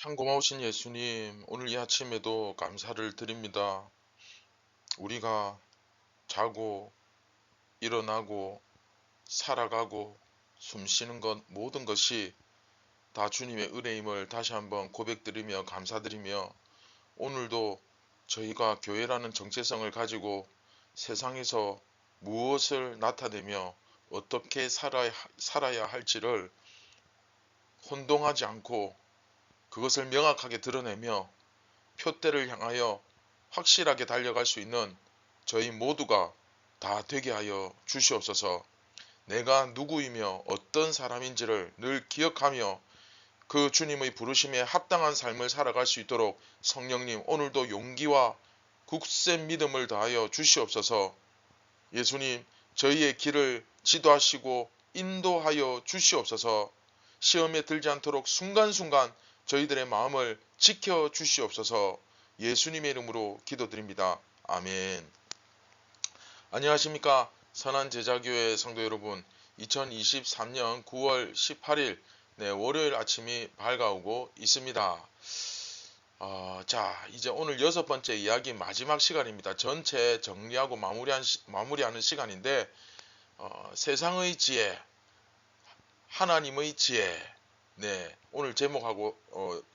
참 고마우신 예수님, 오늘 이 아침에도 감사를 드립니다. 우리가 자고, 일어나고, 살아가고, 숨 쉬는 것 모든 것이 다 주님의 은혜임을 다시 한번 고백드리며 감사드리며, 오늘도 저희가 교회라는 정체성을 가지고 세상에서 무엇을 나타내며 어떻게 살아야 할지를 혼동하지 않고 그것을 명확하게 드러내며 표대를 향하여 확실하게 달려갈 수 있는 저희 모두가 다 되게 하여 주시옵소서. 내가 누구이며 어떤 사람인지를 늘 기억하며 그 주님의 부르심에 합당한 삶을 살아갈 수 있도록 성령님 오늘도 용기와 굳센 믿음을 다하여 주시옵소서. 예수님 저희의 길을 지도하시고 인도하여 주시옵소서. 시험에 들지 않도록 순간순간 저희들의 마음을 지켜 주시옵소서. 예수님의 이름으로 기도드립니다. 아멘. 안녕하십니까 선한제자교회 성도 여러분, 2023년 9월 18일 월요일 아침이 밝아오고 있습니다. 자, 이제 오늘 6번째 이야기 마지막 시간입니다. 전체 정리하고 마무리하는 시간인데, 세상의 지혜, 하나님의 지혜. 오늘 제목하고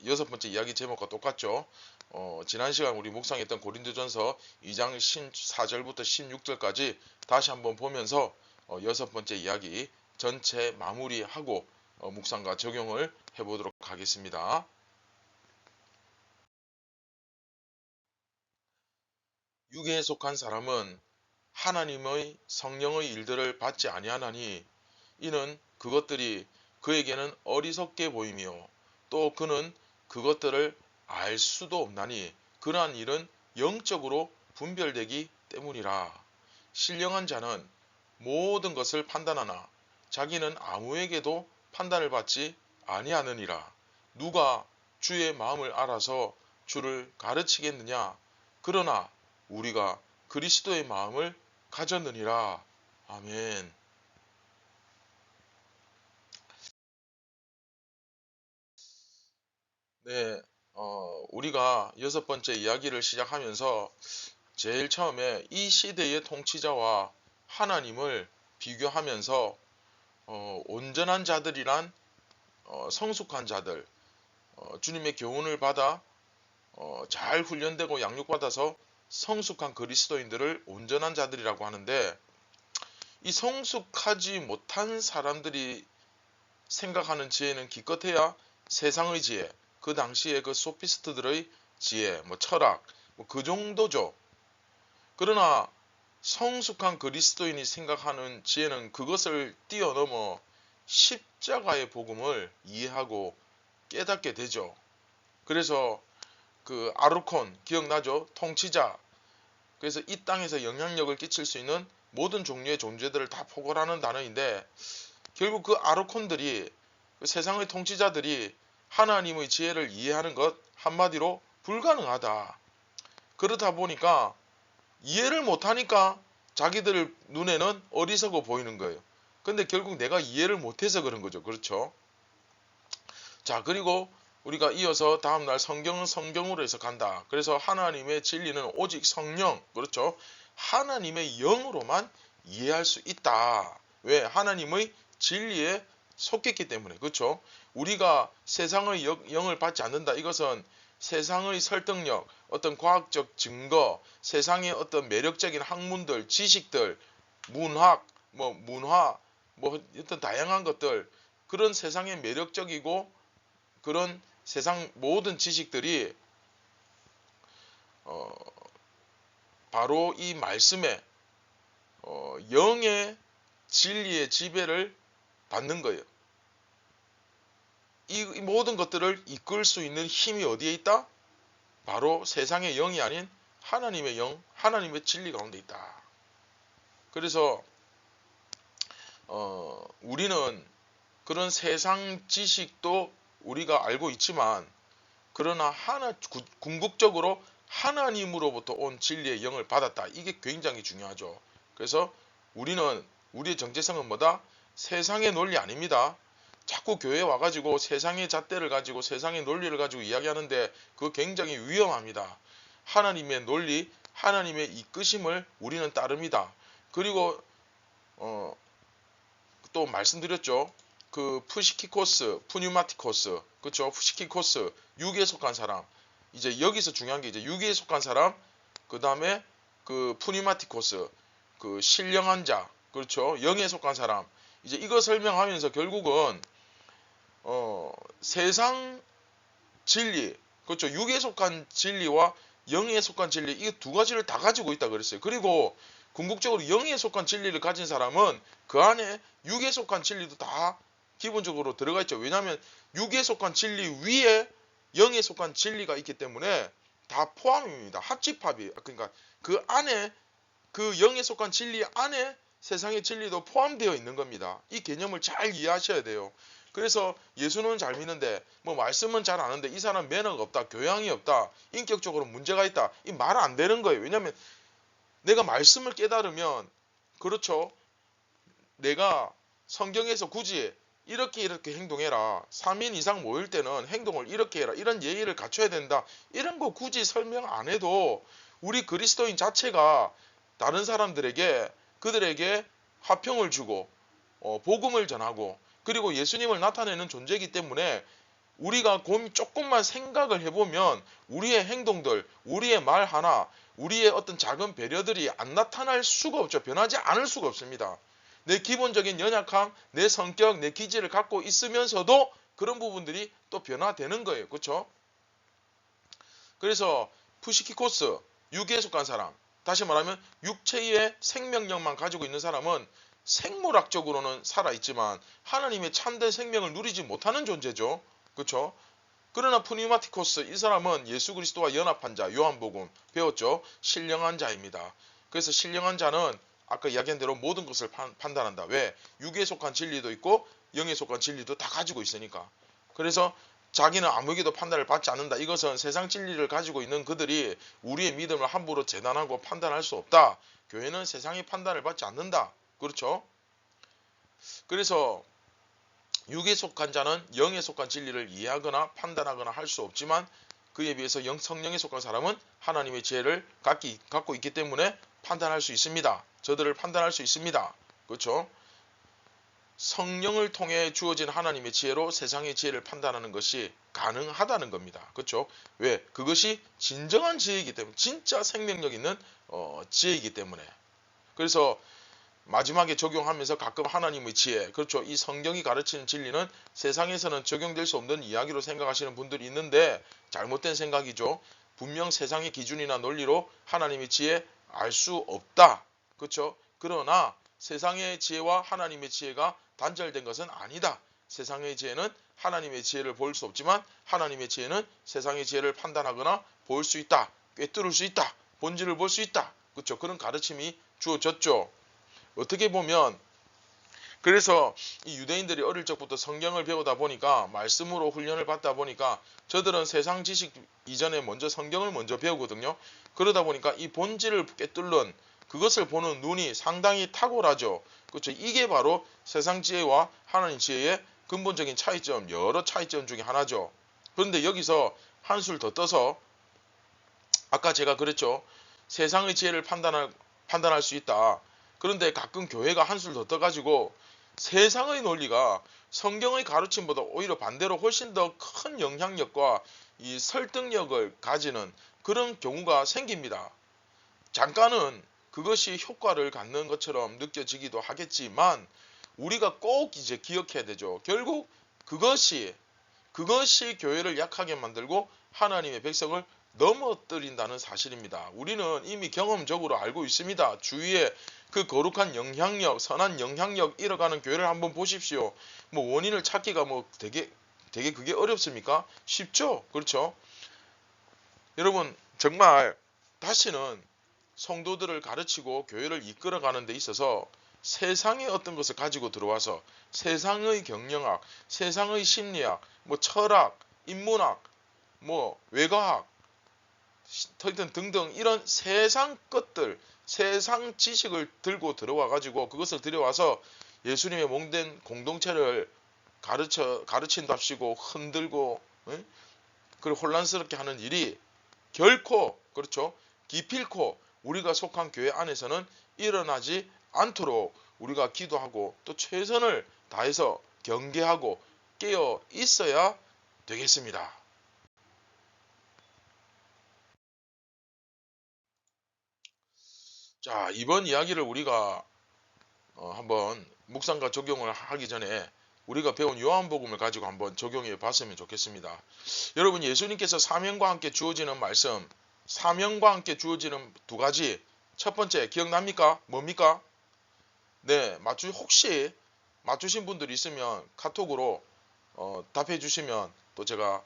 6번째 이야기 제목과 똑같죠. 지난 시간 우리 묵상했던 고린도전서 2장 14절부터 16절까지 다시 한번 보면서 6번째 이야기 전체 마무리하고 묵상과 적용을 해보도록 하겠습니다. 육에 속한 사람은 하나님의 성령의 일들을 받지 아니하나니 이는 그것들이 그에게는 어리석게 보이며 또 그는 그것들을 알 수도 없나니 그러한 일은 영적으로 분별되기 때문이라. 신령한 자는 모든 것을 판단하나 자기는 아무에게도 판단을 받지 아니하느니라. 누가 주의 마음을 알아서 주를 가르치겠느냐. 그러나 우리가 그리스도의 마음을 가졌느니라. 아멘. 네, 우리가 6번째 이야기를 시작하면서 제일 처음에 이 시대의 통치자와 하나님을 비교하면서 온전한 자들이란 성숙한 자들, 주님의 교훈을 받아 잘 훈련되고 양육받아서 성숙한 그리스도인들을 온전한 자들이라고 하는데, 이 성숙하지 못한 사람들이 생각하는 지혜는 기껏해야 세상의 지혜, 그 당시에 그 소피스트들의 지혜, 철학, 그 정도죠. 그러나 성숙한 그리스도인이 생각하는 지혜는 그것을 뛰어넘어 십자가의 복음을 이해하고 깨닫게 되죠. 그래서 그 아르콘 기억나죠? 통치자. 그래서 이 땅에서 영향력을 끼칠 수 있는 모든 종류의 존재들을 다 포괄하는 단어인데, 결국 그 아르콘들이, 그 세상의 통치자들이 하나님의 지혜를 이해하는 것 한마디로 불가능하다. 그렇다 보니까 이해를 못하니까 자기들 눈에는 어리석어 보이는 거예요. 근데 결국 내가 이해를 못해서 그런 거죠. 그렇죠? 자, 그리고 우리가 이어서 다음날 성경은 성경으로 해석한다. 그래서 하나님의 진리는 오직 성령, 그렇죠? 하나님의 영으로만 이해할 수 있다. 왜? 하나님의 진리에 속했기 때문에. 그렇죠? 우리가 세상의 영을 받지 않는다. 이것은 세상의 설득력, 어떤 과학적 증거, 세상의 어떤 매력적인 학문들, 지식들, 문학, 문화, 어떤 다양한 것들, 그런 세상의 매력적이고 그런 세상 모든 지식들이 바로 이 말씀에 영의 진리의 지배를 받는 거예요. 이 모든 것들을 이끌 수 있는 힘이 어디에 있다? 바로 세상의 영이 아닌 하나님의 영, 하나님의 진리 가운데 있다. 그래서 우리는 그런 세상 지식도 우리가 알고 있지만, 그러나 궁극적으로 하나님으로부터 온 진리의 영을 받았다. 이게 굉장히 중요하죠. 그래서 우리의 정체성은 뭐다? 세상의 논리 아닙니다. 자꾸 교회에 와가지고 세상의 잣대를 가지고 세상의 논리를 가지고 이야기하는데 그거 굉장히 위험합니다. 하나님의 논리, 하나님의 이끄심을 우리는 따릅니다. 그리고 또 말씀드렸죠. 그 푸시키코스, 푸뉴마티코스, 그렇죠? 푸시키코스, 육에 속한 사람. 이제 여기서 중요한 게 이제 육에 속한 사람, 그 다음에 그 푸뉴마티코스, 그 신령한 자, 그렇죠? 영에 속한 사람. 이제 이거 설명하면서 결국은 세상 진리, 그렇죠? 육에 속한 진리와 영에 속한 진리, 이 두 가지를 다 가지고 있다 그랬어요. 그리고 궁극적으로 영에 속한 진리를 가진 사람은 그 안에 육에 속한 진리도 다 기본적으로 들어가 있죠. 왜냐하면 육에 속한 진리 위에 영에 속한 진리가 있기 때문에 다 포함입니다. 합집합이. 그러니까 그 안에 그 영에 속한 진리 안에 세상의 진리도 포함되어 있는 겁니다. 이 개념을 잘 이해하셔야 돼요. 그래서 예수는 잘 믿는데 뭐 말씀은 잘 아는데 이 사람 매너가 없다, 교양이 없다, 인격적으로 문제가 있다, 이 말 안 되는 거예요. 왜냐하면 내가 말씀을 깨달으면, 그렇죠, 내가 성경에서 굳이 이렇게 행동해라, 3인 이상 모일 때는 행동을 이렇게 해라, 이런 예의를 갖춰야 된다, 이런 거 굳이 설명 안 해도 우리 그리스도인 자체가 다른 사람들에게 그들에게 화평을 주고 복음을 전하고 그리고 예수님을 나타내는 존재이기 때문에 우리가 조금만 생각을 해보면 우리의 행동들, 우리의 말 하나, 우리의 어떤 작은 배려들이 안 나타날 수가 없죠. 변하지 않을 수가 없습니다. 내 기본적인 연약함, 내 성격, 내 기질을 갖고 있으면서도 그런 부분들이 또 변화되는 거예요. 그렇죠? 그래서 푸시키코스, 육에 속한 사람, 다시 말하면 육체의 생명력만 가지고 있는 사람은 생물학적으로는 살아있지만 하나님의 참된 생명을 누리지 못하는 존재죠. 그렇죠? 그러나 푸니마티코스, 이 사람은 예수 그리스도와 연합한 자, 요한복음 배웠죠. 신령한 자입니다. 그래서 신령한 자는 아까 이야기한 대로 모든 것을 판단한다. 왜? 육에 속한 진리도 있고 영에 속한 진리도 다 가지고 있으니까. 그래서 자기는 아무에게도 판단을 받지 않는다. 이것은 세상 진리를 가지고 있는 그들이 우리의 믿음을 함부로 재단하고 판단할 수 없다. 교회는 세상의 판단을 받지 않는다. 그렇죠? 그래서 육에 속한 자는 영에 속한 진리를 이해하거나 판단하거나 할 수 없지만 그에 비해서 성령에 속한 사람은 하나님의 지혜를 갖고 있기 때문에 판단할 수 있습니다. 저들을 판단할 수 있습니다. 그렇죠? 성령을 통해 주어진 하나님의 지혜로 세상의 지혜를 판단하는 것이 가능하다는 겁니다. 그렇죠? 왜? 그것이 진정한 지혜이기 때문에, 진짜 생명력 있는 지혜이기 때문에. 그래서 마지막에 적용하면서 가끔 하나님의 지혜, 그렇죠, 이 성경이 가르치는 진리는 세상에서는 적용될 수 없는 이야기로 생각하시는 분들이 있는데 잘못된 생각이죠. 분명 세상의 기준이나 논리로 하나님의 지혜 알 수 없다. 그렇죠? 그러나 세상의 지혜와 하나님의 지혜가 단절된 것은 아니다. 세상의 지혜는 하나님의 지혜를 볼 수 없지만 하나님의 지혜는 세상의 지혜를 판단하거나 볼 수 있다. 꿰뚫을 수 있다. 본질을 볼 수 있다. 그렇죠? 그런 가르침이 주어졌죠. 어떻게 보면 그래서 이 유대인들이 어릴 적부터 성경을 배우다 보니까, 말씀으로 훈련을 받다 보니까 저들은 세상 지식 이전에 먼저 성경을 먼저 배우거든요. 그러다 보니까 이 본질을 꿰뚫는, 그것을 보는 눈이 상당히 탁월하죠. 그렇죠? 이게 바로 세상 지혜와 하나님 지혜의 근본적인 차이점, 여러 차이점 중에 하나죠. 그런데 여기서 한술 더 떠서 아까 제가 그랬죠. 세상의 지혜를 판단할 수 있다. 그런데 가끔 교회가 한술 더 떠가지고 세상의 논리가 성경의 가르침보다 오히려 반대로 훨씬 더 큰 영향력과 이 설득력을 가지는 그런 경우가 생깁니다. 잠깐은 그것이 효과를 갖는 것처럼 느껴지기도 하겠지만 우리가 꼭 이제 기억해야 되죠. 결국 그것이 교회를 약하게 만들고 하나님의 백성을 넘어뜨린다는 사실입니다. 우리는 이미 경험적으로 알고 있습니다. 주위에 그 거룩한 영향력, 선한 영향력 잃어가는 교회를 한번 보십시오. 뭐 원인을 찾기가 뭐 되게 그게 어렵습니까? 쉽죠? 그렇죠? 여러분 정말 다시는 성도들을 가르치고 교회를 이끌어가는 데 있어서 세상의 어떤 것을 가지고 들어와서 세상의 경영학, 세상의 심리학, 뭐 철학, 인문학, 뭐 외과학 등등 이런 세상 것들, 세상 지식을 들고 들어와 가지고 그것을 들여와서 예수님의 몸된 공동체를 가르친답시고 흔들고 그리고 혼란스럽게 하는 일이 결코 그렇죠. 기필코 우리가 속한 교회 안에서는 일어나지 않도록 우리가 기도하고 또 최선을 다해서 경계하고 깨어 있어야 되겠습니다. 자, 이번 이야기를 우리가 한번 묵상과 적용을 하기 전에 우리가 배운 요한복음을 가지고 한번 적용해 봤으면 좋겠습니다. 여러분, 예수님께서 사명과 함께 주어지는 말씀, 사명과 함께 주어지는 두 가지, 첫 번째 기억납니까? 뭡니까? 네, 혹시 맞추신 분들이 있으면 카톡으로 답해 주시면 또 제가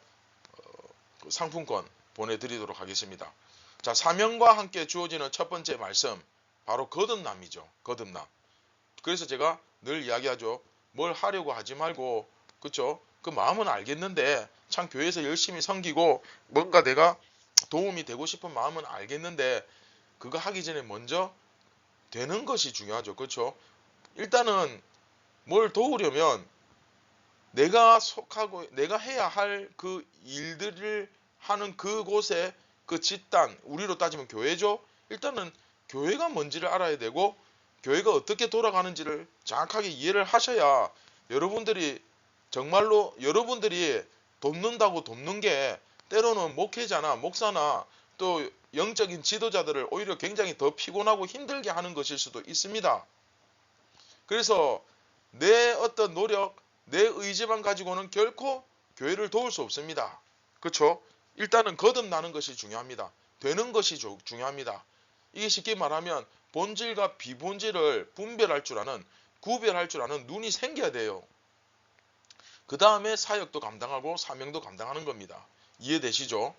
그 상품권 보내드리도록 하겠습니다. 자, 사명과 함께 주어지는 첫 번째 말씀, 바로 거듭남이죠. 거듭남. 그래서 제가 늘 이야기하죠. 뭘 하려고 하지 말고, 그쵸? 그 마음은 알겠는데, 참 교회에서 열심히 섬기고 뭔가 내가 도움이 되고 싶은 마음은 알겠는데, 그거 하기 전에 먼저 되는 것이 중요하죠. 그렇죠? 일단은 뭘 도우려면 내가 속하고 내가 해야 할 그 일들을 하는 그곳에 그 집단, 우리로 따지면 교회죠. 일단은 교회가 뭔지를 알아야 되고 교회가 어떻게 돌아가는지를 정확하게 이해를 하셔야 여러분들이 정말로 여러분들이 돕는다고 돕는 게 때로는 목회자나 목사나 또 영적인 지도자들을 오히려 굉장히 더 피곤하고 힘들게 하는 것일 수도 있습니다. 그래서 내 어떤 노력, 내 의지만 가지고는 결코 교회를 도울 수 없습니다. 그렇죠? 일단은 거듭나는 것이 중요합니다. 되는 것이 중요합니다. 이게 쉽게 말하면 본질과 비본질을 구별할 줄 아는 눈이 생겨야 돼요. 그 다음에 사역도 감당하고 사명도 감당하는 겁니다. 이해되시죠?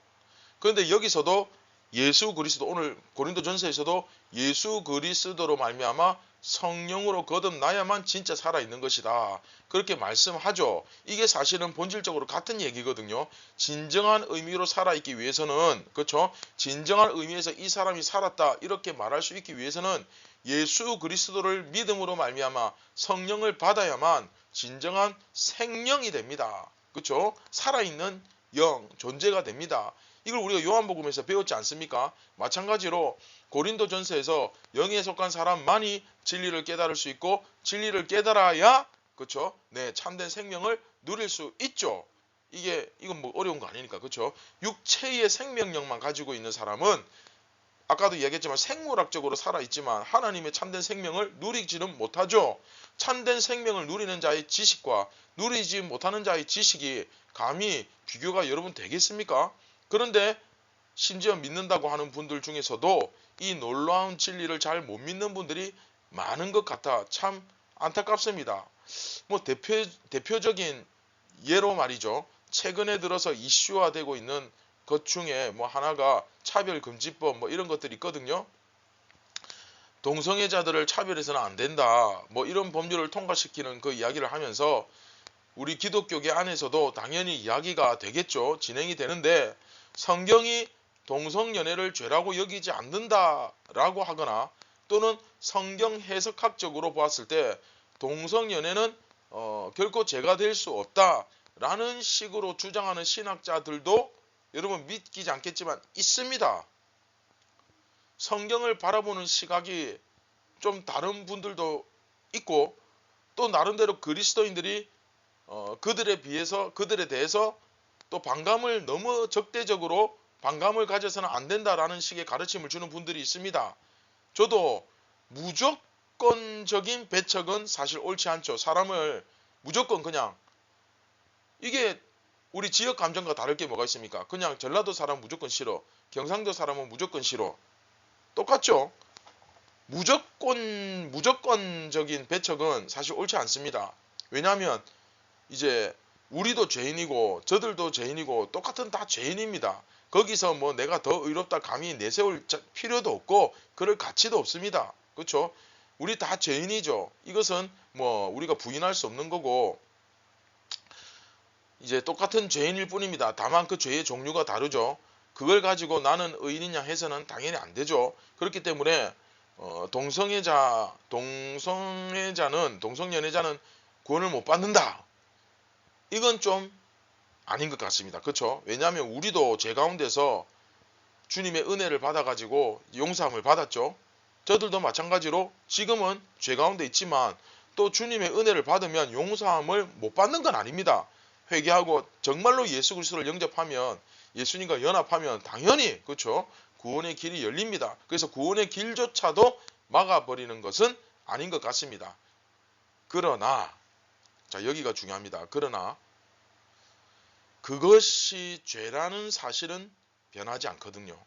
그런데 여기서도 예수 그리스도, 오늘 고린도전서에서도 예수 그리스도로 말미암아 성령으로 거듭나야만 진짜 살아있는 것이다. 그렇게 말씀하죠. 이게 사실은 본질적으로 같은 얘기거든요. 진정한 의미로 살아있기 위해서는, 그렇죠? 진정한 의미에서 이 사람이 살았다 이렇게 말할 수 있기 위해서는 예수 그리스도를 믿음으로 말미암아 성령을 받아야만 진정한 생명이 됩니다. 그렇죠? 살아있는 영, 존재가 됩니다. 이걸 우리가 요한복음에서 배웠지 않습니까? 마찬가지로 고린도전서에서 영에 속한 사람만이 진리를 깨달을 수 있고 진리를 깨달아야 그렇죠? 네, 참된 생명을 누릴 수 있죠. 이건 뭐 어려운 거 아니니까. 그렇죠? 육체의 생명력만 가지고 있는 사람은 아까도 얘기했지만 생물학적으로 살아있지만 하나님의 참된 생명을 누리지는 못하죠. 참된 생명을 누리는 자의 지식과 누리지 못하는 자의 지식이 감히 비교가 여러분 되겠습니까? 그런데 심지어 믿는다고 하는 분들 중에서도 이 놀라운 진리를 잘 못 믿는 분들이 많은 것 같아 참 안타깝습니다. 뭐 대표적인 예로 말이죠. 최근에 들어서 이슈화되고 있는 것 중에 뭐 하나가 차별금지법 뭐 이런 것들이 있거든요. 동성애자들을 차별해서는 안 된다. 뭐 이런 법률을 통과시키는 그 이야기를 하면서 우리 기독교계 안에서도 당연히 이야기가 되겠죠. 진행이 되는데 성경이 동성연애를 죄라고 여기지 않는다라고 하거나 또는 성경 해석학적으로 보았을 때 동성연애는 결코 죄가 될 수 없다라는 식으로 주장하는 신학자들도 여러분 믿기지 않겠지만 있습니다. 성경을 바라보는 시각이 좀 다른 분들도 있고 또 나름대로 그리스도인들이 그들에 대해서 또 반감을 너무 적대적으로 반감을 가져서는 안 된다라는 식의 가르침을 주는 분들이 있습니다. 저도 무조건적인 배척은 사실 옳지 않죠. 사람을 무조건 그냥 이게 우리 지역 감정과 다를 게 뭐가 있습니까? 그냥 전라도 사람 무조건 싫어. 경상도 사람은 무조건 싫어. 똑같죠? 무조건적인 배척은 사실 옳지 않습니다. 왜냐하면 이제 우리도 죄인이고 저들도 죄인이고 똑같은 다 죄인입니다. 거기서 뭐 내가 더 의롭다 감히 내세울 필요도 없고 그럴 가치도 없습니다. 그렇죠? 우리 다 죄인이죠. 이것은 뭐 우리가 부인할 수 없는 거고 이제 똑같은 죄인일 뿐입니다. 다만 그 죄의 종류가 다르죠. 그걸 가지고 나는 의인이냐 해서는 당연히 안 되죠. 그렇기 때문에 동성연애자는 구원을 못 받는다. 이건 좀 아닌 것 같습니다. 그렇죠? 왜냐하면 우리도 죄 가운데서 주님의 은혜를 받아가지고 용서함을 받았죠. 저들도 마찬가지로 지금은 죄 가운데 있지만 또 주님의 은혜를 받으면 용서함을 못 받는 건 아닙니다. 회개하고 정말로 예수 그리스도를 영접하면 예수님과 연합하면 당연히 그렇죠. 구원의 길이 열립니다. 그래서 구원의 길조차도 막아버리는 것은 아닌 것 같습니다. 그러나 자 여기가 중요합니다. 그러나 그것이 죄라는 사실은 변하지 않거든요.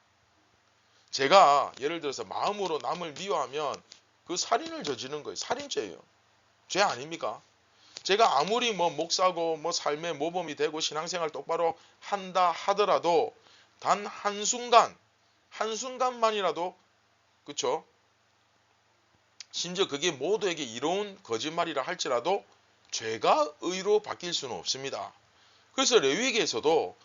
제가 예를 들어서 마음으로 남을 미워하면 그 살인을 저지르는 거예요. 살인죄예요. 죄 아닙니까? 제가 아무리 뭐 목사고 뭐 삶의 모범이 되고 신앙생활 똑바로 한다 하더라도 단 한순간만이라도 그쵸? 심지어 그게 모두에게 이로운 거짓말이라 할지라도 죄가 의로 바뀔 수는 없습니다. 그래서 레위기에서도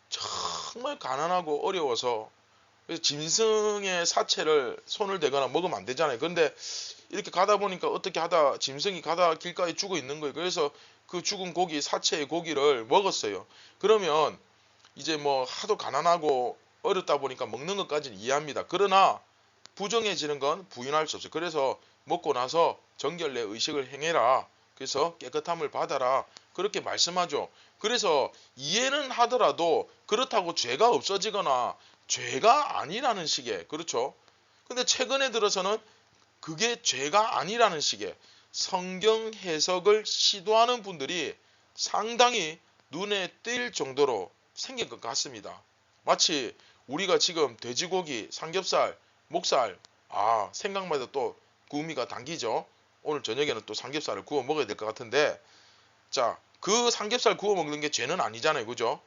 정말 가난하고 어려워서 그래서 짐승의 사체를 손을 대거나 먹으면 안 되잖아요. 그런데 이렇게 가다 보니까 어떻게 하다 짐승이 가다 길가에 죽어 있는 거예요. 그래서 그 죽은 고기, 사체의 고기를 먹었어요. 그러면 이제 뭐 하도 가난하고 어렵다 보니까 먹는 것까지는 이해합니다. 그러나 부정해지는 건 부인할 수 없어요. 그래서 먹고 나서 정결례 의식을 행해라. 그래서 깨끗함을 받아라. 그렇게 말씀하죠. 그래서 이해는 하더라도 그렇다고 죄가 없어지거나 죄가 아니라는 식의 그렇죠. 근데 최근에 들어서는 그게 죄가 아니라는 식의 성경 해석을 시도하는 분들이 상당히 눈에 띌 정도로 생긴 것 같습니다. 마치 우리가 지금 돼지고기, 삼겹살, 목살 생각만 해도 또 구미가 당기죠. 오늘 저녁에는 또 삼겹살을 구워 먹어야 될 것 같은데 자, 그 삼겹살 구워 먹는 게 죄는 아니잖아요. 그죠?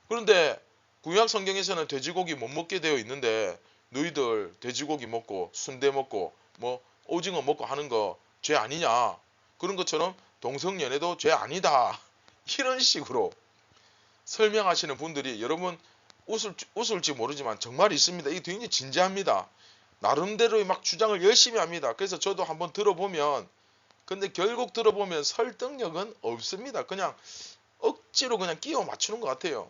그런데 구약 성경에서는 돼지고기 못 먹게 되어 있는데 너희들 돼지고기 먹고 순대 먹고 뭐 오징어 먹고 하는 거 죄 아니냐? 그런 것처럼 동성연애도 죄 아니다. 이런 식으로 설명하시는 분들이 여러분 웃을지 모르지만 정말 있습니다. 이게 굉장히 진지합니다. 나름대로의 막 주장을 열심히 합니다. 그래서 저도 한번 들어보면 근데 결국 들어보면 설득력은 없습니다. 그냥 억지로 그냥 끼워 맞추는 것 같아요.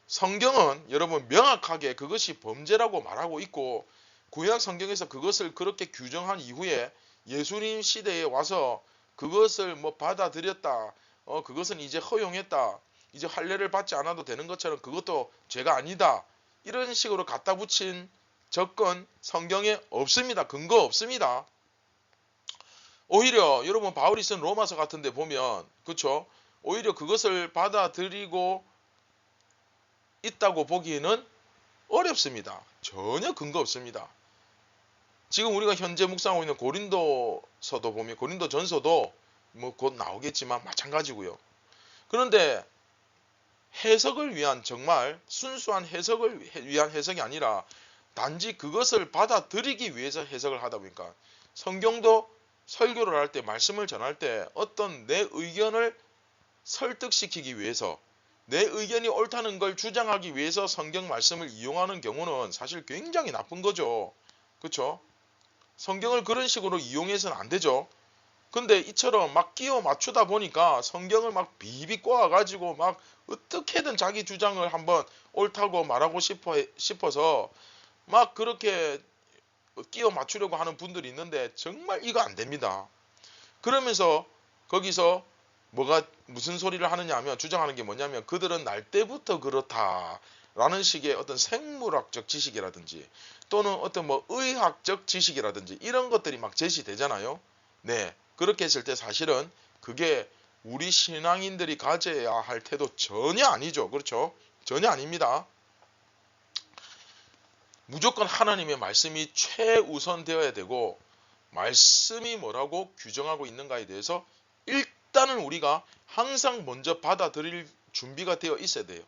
성경은 여러분 명확하게 그것이 범죄라고 말하고 있고 구약 성경에서 그것을 그렇게 규정한 이후에 예수님 시대에 와서 그것을 뭐 받아들였다. 그것은 이제 허용했다. 이제 할례를 받지 않아도 되는 것처럼 그것도 죄가 아니다. 이런 식으로 갖다 붙인 접근 성경에 없습니다. 근거 없습니다. 오히려 여러분 바울이 쓴 로마서 같은 데 보면 그렇죠? 오히려 그것을 받아들이고 있다고 보기에는 어렵습니다. 전혀 근거 없습니다. 지금 우리가 현재 묵상하고 있는 고린도서도 보면 고린도전서도 뭐 곧 나오겠지만 마찬가지고요. 그런데 해석을 위한 정말 순수한 해석을 위한 해석이 아니라 단지 그것을 받아들이기 위해서 해석을 하다 보니까 성경도 설교를 할 때 말씀을 전할 때 어떤 내 의견을 설득시키기 위해서 내 의견이 옳다는 걸 주장하기 위해서 성경 말씀을 이용하는 경우는 사실 굉장히 나쁜 거죠. 그렇죠? 성경을 그런 식으로 이용해서는 안 되죠. 근데 이처럼 막 끼워 맞추다 보니까 성경을 막 비비 꼬아가지고 막 어떻게든 자기 주장을 한번 옳다고 말하고 싶어서 막 그렇게 끼워 맞추려고 하는 분들이 있는데 정말 이거 안 됩니다. 그러면서 거기서 무슨 소리를 하느냐 하면 주장하는 게 뭐냐면 그들은 날 때부터 그렇다라는 식의 어떤 생물학적 지식이라든지 또는 어떤 뭐 의학적 지식이라든지 이런 것들이 막 제시되잖아요. 네. 그렇게 했을 때 사실은 그게 우리 신앙인들이 가져야 할 태도 전혀 아니죠. 그렇죠? 전혀 아닙니다. 무조건 하나님의 말씀이 최우선 되어야 되고 말씀이 뭐라고 규정하고 있는가에 대해서 일단은 우리가 항상 먼저 받아들일 준비가 되어 있어야 돼요.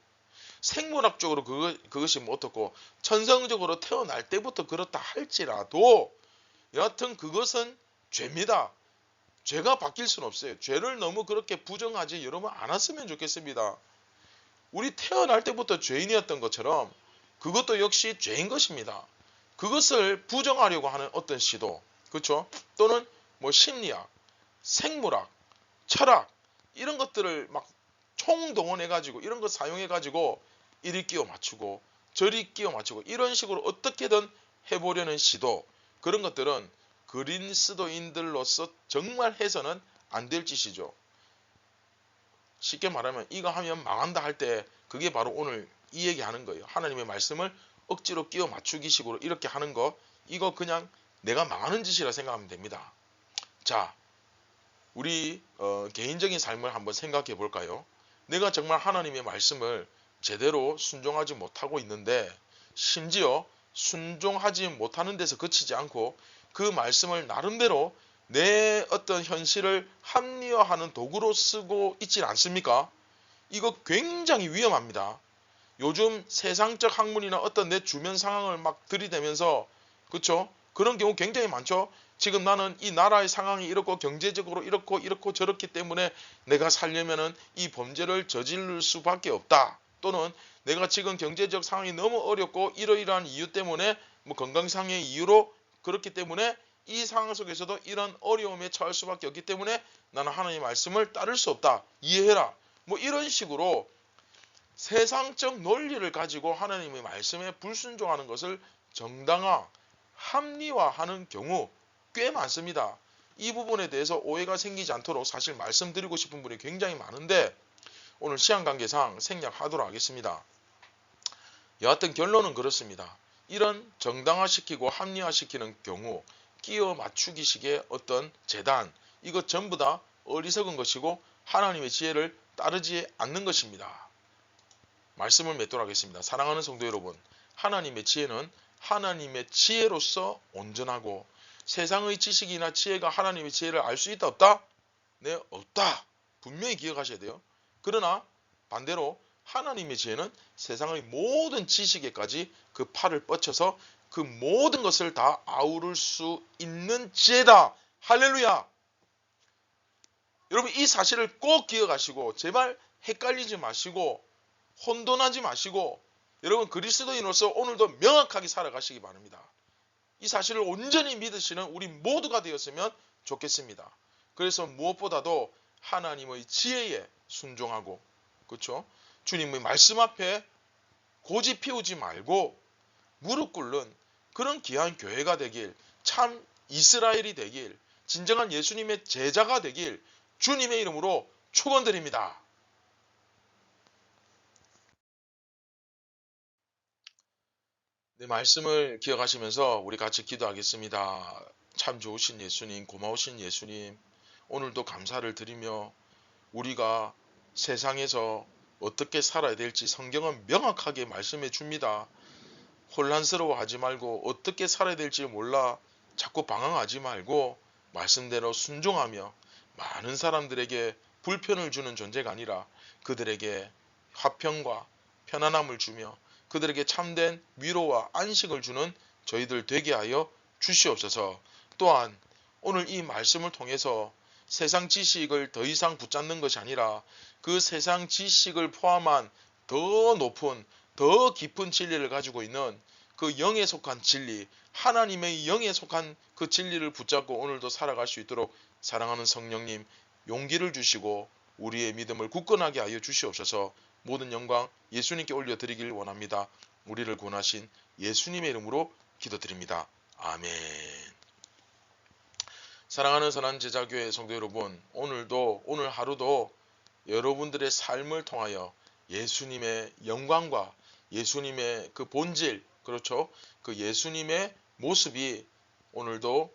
생물학적으로 그것이 뭐 어떻고 천성적으로 태어날 때부터 그렇다 할지라도 여하튼 그것은 죄입니다. 죄가 바뀔 수는 없어요. 죄를 너무 그렇게 부정하지 여러분 않았으면 좋겠습니다. 우리 태어날 때부터 죄인이었던 것처럼 그것도 역시 죄인 것입니다. 그것을 부정하려고 하는 어떤 시도, 그렇죠? 또는 뭐 심리학, 생물학, 철학 이런 것들을 막 총동원해가지고 이런 거 사용해가지고 이리 끼워 맞추고 저리 끼워 맞추고 이런 식으로 어떻게든 해보려는 시도, 그런 것들은 그리스도인들로서 정말 해서는 안 될 짓이죠. 쉽게 말하면 이거 하면 망한다 할 때 그게 바로 오늘 이 얘기하는 거예요. 하나님의 말씀을 억지로 끼워 맞추기 식으로 이렇게 하는 거, 이거 그냥 내가 망하는 짓이라 생각하면 됩니다. 자, 우리 개인적인 삶을 한번 생각해 볼까요? 내가 정말 하나님의 말씀을 제대로 순종하지 못하고 있는데, 심지어 순종하지 못하는 데서 그치지 않고 그 말씀을 나름대로 내 어떤 현실을 합리화하는 도구로 쓰고 있지 않습니까? 이거 굉장히 위험합니다. 요즘 세상적 학문이나 어떤 내 주변 상황을 막 들이대면서, 그쵸? 그런 경우 굉장히 많죠. 지금 나는 이 나라의 상황이 이렇고 경제적으로 이렇고 저렇기 때문에 내가 살려면은 이 범죄를 저지를 수밖에 없다. 또는 내가 지금 경제적 상황이 너무 어렵고 이러이러한 이유 때문에 뭐 건강상의 이유로 그렇기 때문에 이 상황 속에서도 이런 어려움에 처할 수밖에 없기 때문에 나는 하나님의 말씀을 따를 수 없다. 이해해라. 뭐 이런 식으로 세상적 논리를 가지고 하나님의 말씀에 불순종하는 것을 정당화, 합리화하는 경우 꽤 많습니다. 이 부분에 대해서 오해가 생기지 않도록 사실 말씀드리고 싶은 분이 굉장히 많은데 오늘 시간 관계상 생략하도록 하겠습니다. 여하튼 결론은 그렇습니다. 이런 정당화시키고 합리화시키는 경우 끼워 맞추기식의 어떤 재단, 이것 전부 다 어리석은 것이고 하나님의 지혜를 따르지 않는 것입니다. 말씀을 맺도록 하겠습니다. 사랑하는 성도 여러분, 하나님의 지혜는 하나님의 지혜로서 온전하고 세상의 지식이나 지혜가 하나님의 지혜를 알 수 있다 없다? 네, 없다. 분명히 기억하셔야 돼요. 그러나 반대로 하나님의 지혜는 세상의 모든 지식에까지 그 팔을 뻗쳐서 그 모든 것을 다 아우를 수 있는 지혜다. 할렐루야. 여러분 이 사실을 꼭 기억하시고 제발 헷갈리지 마시고 혼돈하지 마시고 여러분 그리스도인으로서 오늘도 명확하게 살아가시기 바랍니다. 이 사실을 온전히 믿으시는 우리 모두가 되었으면 좋겠습니다. 그래서 무엇보다도 하나님의 지혜에 순종하고, 그렇죠? 주님의 말씀 앞에 고집 피우지 말고 무릎 꿇는 그런 귀한 교회가 되길, 참 이스라엘이 되길, 진정한 예수님의 제자가 되길 주님의 이름으로 축원드립니다. 네, 말씀을 기억하시면서 우리 같이 기도하겠습니다. 참 좋으신 예수님, 고마우신 예수님, 오늘도 감사를 드리며 우리가 세상에서 어떻게 살아야 될지 성경은 명확하게 말씀해 줍니다. 혼란스러워하지 말고 어떻게 살아야 될지 몰라 자꾸 방황하지 말고 말씀대로 순종하며 많은 사람들에게 불편을 주는 존재가 아니라 그들에게 화평과 편안함을 주며 그들에게 참된 위로와 안식을 주는 저희들 되게 하여 주시옵소서. 또한 오늘 이 말씀을 통해서 세상 지식을 더 이상 붙잡는 것이 아니라 그 세상 지식을 포함한 더 높은 더 깊은 진리를 가지고 있는 그 영에 속한 진리, 하나님의 영에 속한 그 진리를 붙잡고 오늘도 살아갈 수 있도록 사랑하는 성령님 용기를 주시고 우리의 믿음을 굳건하게 하여 주시옵소서. 모든 영광 예수님께 올려드리길 원합니다. 우리를 구원하신 예수님의 이름으로 기도드립니다. 아멘. 사랑하는 선한 제자교회 성도 여러분, 오늘 하루도 여러분들의 삶을 통하여 예수님의 영광과 예수님의 그 본질, 그렇죠? 그 예수님의 모습이 오늘도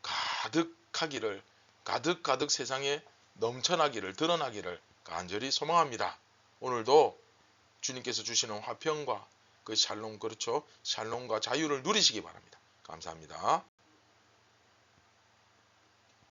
가득하기를, 가득 세상에 넘쳐나기를, 드러나기를 간절히 소망합니다. 오늘도 주님께서 주시는 화평과 그 샬롬, 그렇죠? 샬롬과 자유를 누리시기 바랍니다. 감사합니다.